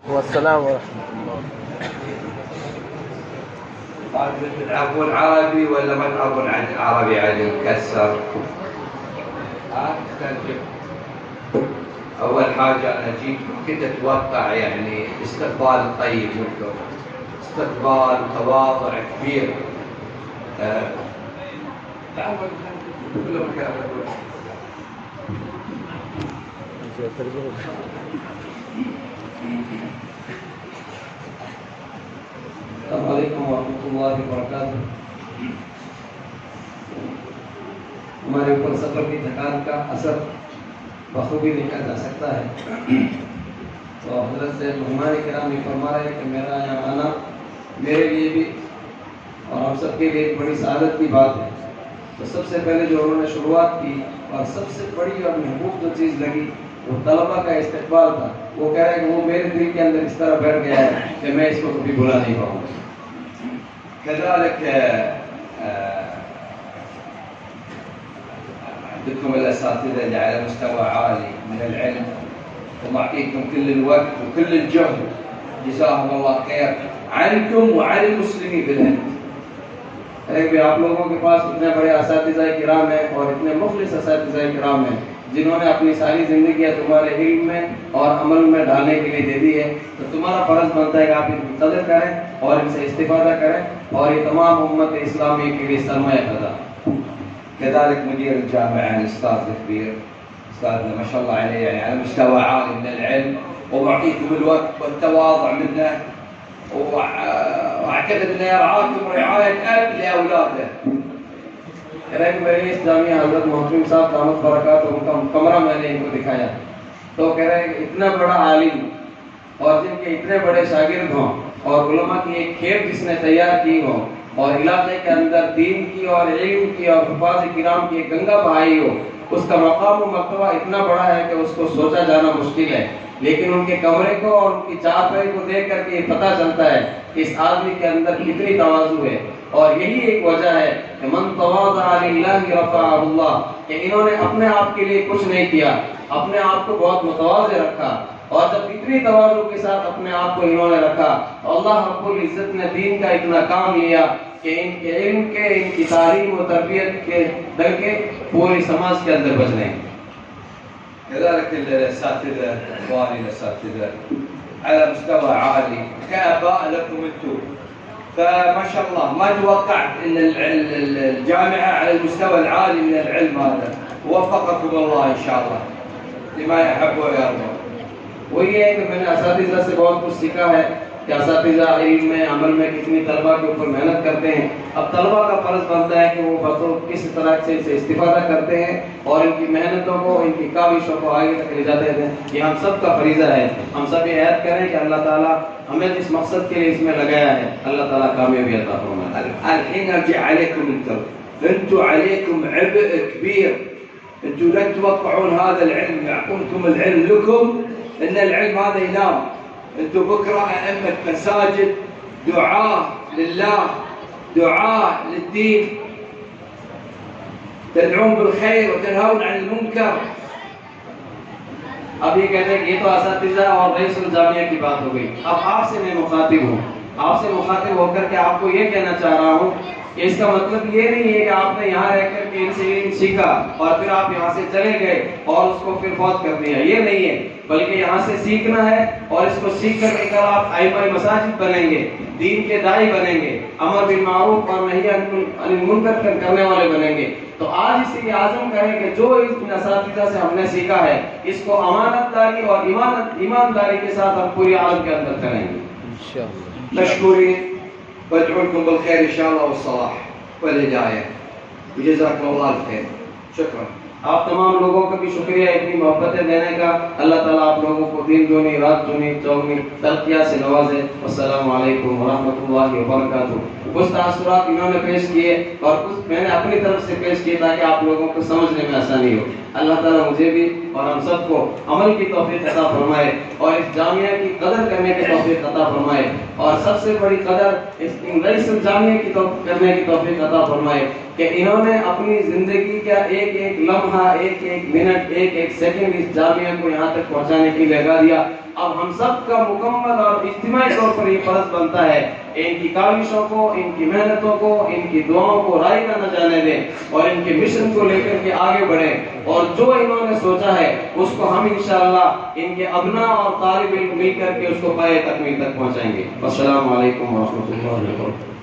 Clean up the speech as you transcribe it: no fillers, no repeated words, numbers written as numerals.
والسلام ورحمة الله. تعرفون عربي ولا ما تعرفون عن عربي عادي مكسر؟ أول حاجة أنا جيت كنت أتوقع يعني استقبال طيب منكم، استقبال وتواضع كبير. السلام عليكم ورحमة الله वबरकातुह। हमारे ऊपर सफर की थकान का असर बखूबी देखा जा सकता है। तो हजरत से मेहमान किराम ने फरमा रहे कि मेरा यहाँ आना मेरे लिए भी और हम सबके लिए एक बड़ी सआदत की बात है। तो सबसे पहले जो उन्होंने शुरुआत की और सबसे बड़ी और महबूब जो चीज़ लगी वो तलबा का इस्तकबाल था। वो कह रहे हैं कि वो मेरे दिल के अंदर इस तरह बैठ गया है कि मैं इसको कभी भुला नहीं पाऊंगा। كذلك عندكم الأساتذة اللي على مستوى عالي من العلم ومعطيكم كل الوقت وكل الجهد، جزاهم الله خير عنكم وعن المسلمين بالهند। आप लोगों के पास इतने बड़े असातिज़ा किराम हैं और इतने मुखलिस असातिज़ा किराम हैं जिन्होंने अपनी सारी ज़िंदगी तुम्हारे इल्म में और अमल में डालने के लिए दे दी है। तो तुम्हारा फ़र्ज़ बनता है कि आप इनकी कदर करें और इनसे इस्तिफ़ादा करें और ये तमाम उम्मत इस्लामी के लिए सरमाया-ए-क़ज़ा। كذلك مدير الجامعة الأستاذ الكبير أستاذنا ما شاء الله عليه يعني على مستوى عالي من العلم ومعطيكم الوقت والتواضع منه، وأعتقد أنه يرعاكم رعاية أب لأولاده। मेरे इस जामिया हज़रत मोहतरम साहब दामत बरक़ात उनका कमरा मैंने इनको दिखाया तो कह रहे हैं इतना बड़ा आलिम और जिनके इतने बड़े शागिर्द हों और उलमा की एक खेप जिसने तैयार की हो और इलाके के अंदर दीन की और इल्म की और हुफ़ाज़ किराम की एक गंगा बहाई हो, उसका मकाम और मर्तबा इतना बड़ा है कि उसको सोचा जाना मुश्किल है। लेकिन उनके कमरे को और उनकी चारपाई को देख करके पता चलता है कि इस आदमी के अंदर कितनी तवाज़ु है। और यही एक वजह है कि मन तवाज़ा लिल्लाहि रफ़अहुल्लाह, कि इन्होंने अपने आप के लिए कुछ नहीं किया, अपने आप को बहुत मुतवाज़े रखा। और जब इतनी तवाज़ु के साथ अपने आप को इन्होंने रखा तो अल्लाह रब्बुल इज़्ज़त ने दीन का इतना काम लिया कि इनके इल्म के, इनकी तालीम और तरबियत के दरके पूरे समाज के अंदर बजने। كذلك الأساتذة إخواني الأساتذة على مستوى عالي كآباء لكم أنتم، فما شاء الله ما توقعت أن الجامعة على المستوى العالي من العلم هذا، ووفقكم الله إن شاء الله لما يحب ويرضى। वही है कि मैंने असातिज़ा से बहुत कुछ सीखा है कि असातिज़ा इल्म में अमल में कितनी तलबा के ऊपर मेहनत करते हैं। अब तलबा का फ़र्ज़ बनता है कि वो बतौर किस तरह से इसे इस्तिफ़ादा करते हैं और इनकी मेहनतों को, इनकी काविशों को आगे तक ले जाते हैं। ये हम सब का फरीज़ा है। हम सब ये याद करें कि अल्लाह ताला हमें जिस मकसद के लिए इसमें लगाया है अल्लाह ताला कामयाबी अता फरमाए। الحين أرجع عليكم أنتم عليكم عبء كبير، أنتم لا تتوقعون هذا العلم يعطونكم العلم لكم إن العلم هذا ينام. أنتم بكرة أئمة مساجد، دعاة لله، دعاة للدين، تدعون بالخير وتنهون عن المنكر। अब ये कहते हैं कि ये तो असातिज़ा और रईसुल जामिया की बात हो गई। अब आपसे मैं मुखातिब हूँ, आपसे मुखातिब होकर के आपको ये कहना चाह रहा हूँ कि इसका मतलब ये नहीं है कि आपने यहाँ रह कर के इनसे इल्म सीखा और फिर आप यहाँ से चले गए और उसको फिर फौत कर दिया, ये नहीं है। बल्कि यहाँ से सीखना है और इसको सीख कर कल आप आइमाए मसाजिद बनेंगे, दीन के दाई बनेंगे, अमर बिल मारूफ और नही अनिल मुनकर करने वाले बनेंगे। तो आज इसे आज़म करें कि जो इन असातिज़ा से हमने सीखा है इसको अमानतदारी और ईमानदारी के साथ हम पूरी आलम के अंदर करेंगे इंशाअल्लाह। मशकूरीन वअदዑ लकुम बिल खैर इंशाअल्लाह वस्सलाह वल-हिदायah वजज़ाकुमुल्लाह खैर। शुक्रान। आप तमाम लोगों का भी शुक्रिया इतनी मोहब्बतें देने का। अल्लाह ताला आप लोगों को दिन दूनी रात दूनी चौगनी तरक्कियाँ से नवाजे। अस्सलामु अलैकुम वरहमतुल्लाहि वबरकातुहू। कुछ तासुरात इन्होंने पेश किए और कुछ मैंने अपनी तरफ से पेश किए ताकि आप लोगों को समझने में आसानी हो। अल्लाह ताला मुझे भी और हम सबको अमल की तौफीक अता फरमाए और इस जामिया की कदर करने की तौफीक अता फरमाए और सबसे बड़ी कदर इस रईसुल जामिया की करने की तौफीक अता फरमाए कि इन्होंने अपनी ज़िंदगी का एक एक लम्हा, एक एक मिनट, एक एक सेकंड इस जामिया को यहाँ तक पहुँचाने के लिए लगा दिया। अब हम सब का मुकम्मल और इज्तिमाई तौर पर ये फर्ज बनता है इनकी काविशों को, इनकी मेहनतों को, इनकी दुआओं को राई न जाने दें और इनके मिशन को लेकर के आगे बढ़ें और जो इन्होंने सोचा है उसको हम इंशाअल्लाह इनके अबना और तालिब इल्म मिल करके उसको पाए तकमील तक पहुंचाएंगे। अस्सलामु अलैकुम व रहमतुल्लाहि व बरकातहू।